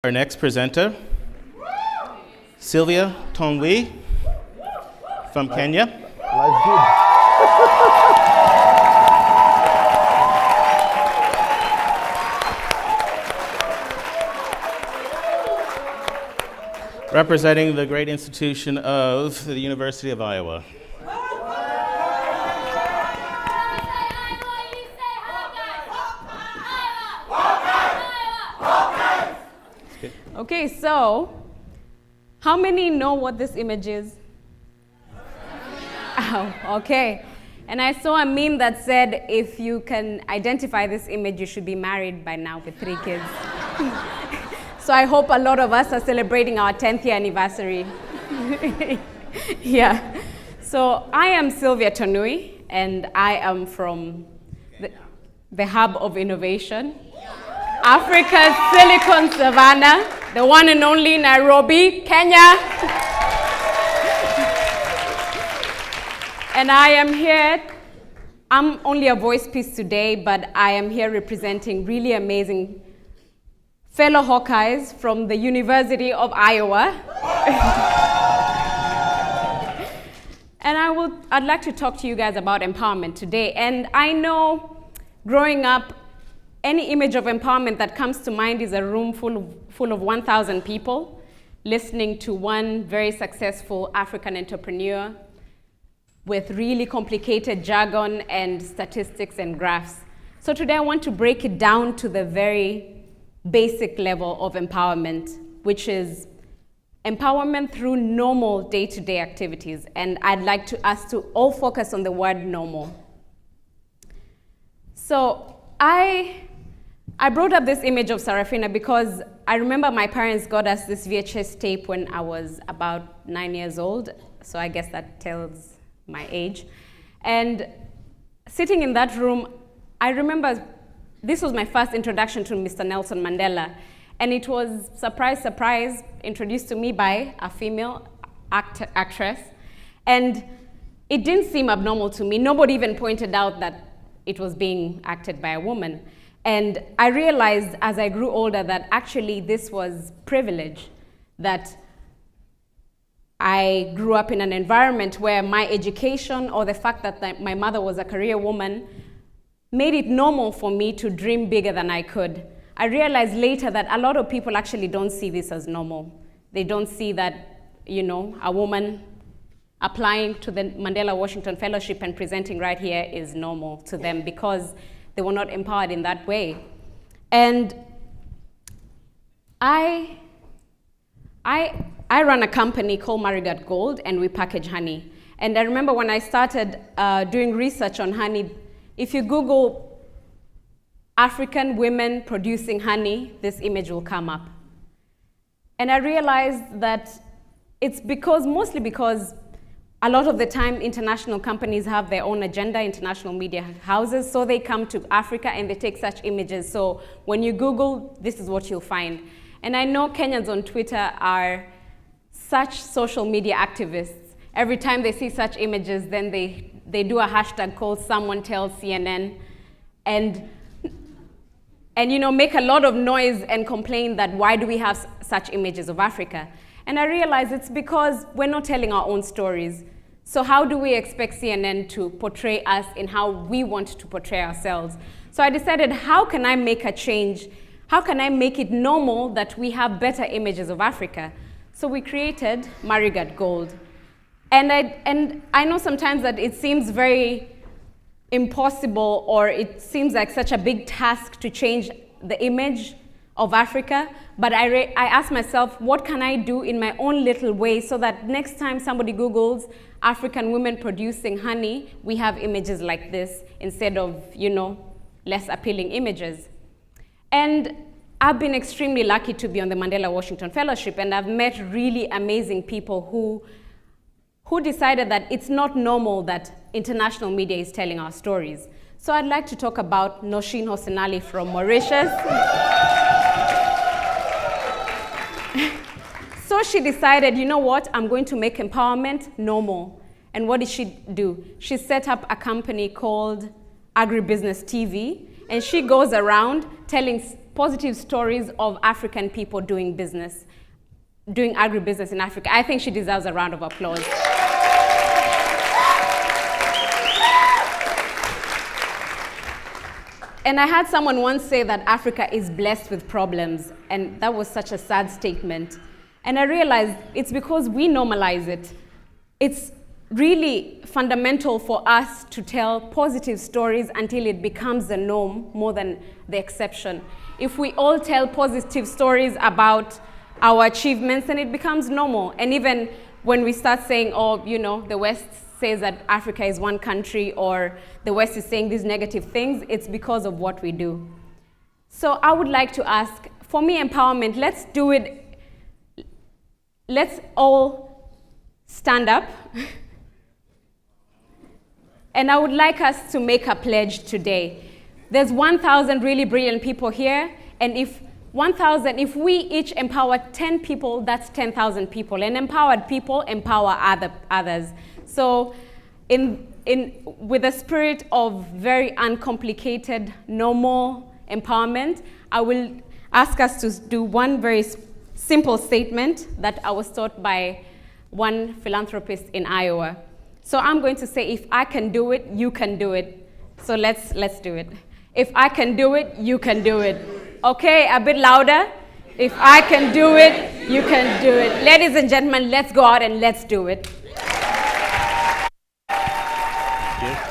Our next presenter, Silvia Tonui from Kenya. Life's good. Representing the great institution of the University of Iowa. Okay, so how many know what this image is? Oh, okay. And I saw a meme that said, if you can identify this image, you should be married by now with 3 kids. So I hope a lot of us are celebrating our 10th year anniversary. Yeah. So I am Silvia Tonui, and I am from the hub of innovation, Africa's Silicon Savannah, the one and only Nairobi, Kenya. And I am here, I'm only a voice piece today, but I am here representing really amazing fellow Hawkeyes from the University of Iowa. And I'd like to talk to you guys about empowerment today. And I know growing up, any image of empowerment that comes to mind is a room full of 1,000 people listening to one very successful African entrepreneur with really complicated jargon and statistics and graphs. So today I want to break it down to the very basic level of empowerment, which is empowerment through normal day-to-day activities. And I'd like us to all focus on the word normal. So I brought up this image of Sarafina because I remember my parents got us this VHS tape when I was about 9 years old. So I guess that tells my age. And sitting in that room, I remember this was my first introduction to Mr. Nelson Mandela. And it was, surprise, surprise, introduced to me by a female actress. And it didn't seem abnormal to me. Nobody even pointed out that it was being acted by a woman. And I realized as I grew older that actually this was privilege, that I grew up in an environment where my education or the fact that my mother was a career woman made it normal for me to dream bigger than I could. I realized later that a lot of people actually don't see this as normal. They don't see that, a woman applying to the Mandela Washington Fellowship and presenting right here is normal to them because they were not empowered in that way. And I run a company called Marigat Gold, and we package honey. And I remember when I started doing research on honey, if you Google African women producing honey, this image will come up. And I realized that it's mostly because a lot of the time, international companies have their own agenda, international media houses, so they come to Africa and they take such images. So when you Google, this is what you'll find. And I know Kenyans on Twitter are such social media activists. Every time they see such images, then they do a hashtag called Someone Tells CNN and make a lot of noise and complain that why do we have such images of Africa? And I realize it's because we're not telling our own stories. So how do we expect CNN to portray us in how we want to portray ourselves? So I decided, how can I make a change? How can I make it normal that we have better images of Africa? So we created Marigat Gold. And I know sometimes that it seems very impossible, or it seems like such a big task to change the image of Africa, but I asked myself, what can I do in my own little way so that next time somebody Googles African women producing honey, we have images like this instead of, less appealing images. And I've been extremely lucky to be on the Mandela Washington Fellowship, and I've met really amazing people who decided that it's not normal that international media is telling our stories. So I'd like to talk about Noshin Hosenali from Mauritius. So she decided, you know what, I'm going to make empowerment normal. And what did she do? She set up a company called Agribusiness TV, and she goes around telling positive stories of African people doing business, doing agribusiness in Africa. I think she deserves a round of applause. And I had someone once say that Africa is blessed with problems, and that was such a sad statement. And I realized it's because we normalize it. It's really fundamental for us to tell positive stories until it becomes the norm more than the exception. If we all tell positive stories about our achievements, then it becomes normal. And even when we start saying, oh, you know, the West says that Africa is one country, or the West is saying these negative things, it's because of what we do. So I would like to ask, for me, empowerment, let's do it. Let's all stand up. And I would like us to make a pledge today. There's 1,000 really brilliant people here, and if we each empower 10 people, that's 10,000 people. And empowered people empower others. So with a spirit of very uncomplicated, normal empowerment, I will ask us to do one very simple statement that I was taught by one philanthropist in Iowa. So I'm going to say, if I can do it, you can do it. So let's do it. If I can do it, you can do it. Okay, a bit louder. If I can do it, you can do it. Ladies and gentlemen, let's go out and let's do it. Yes.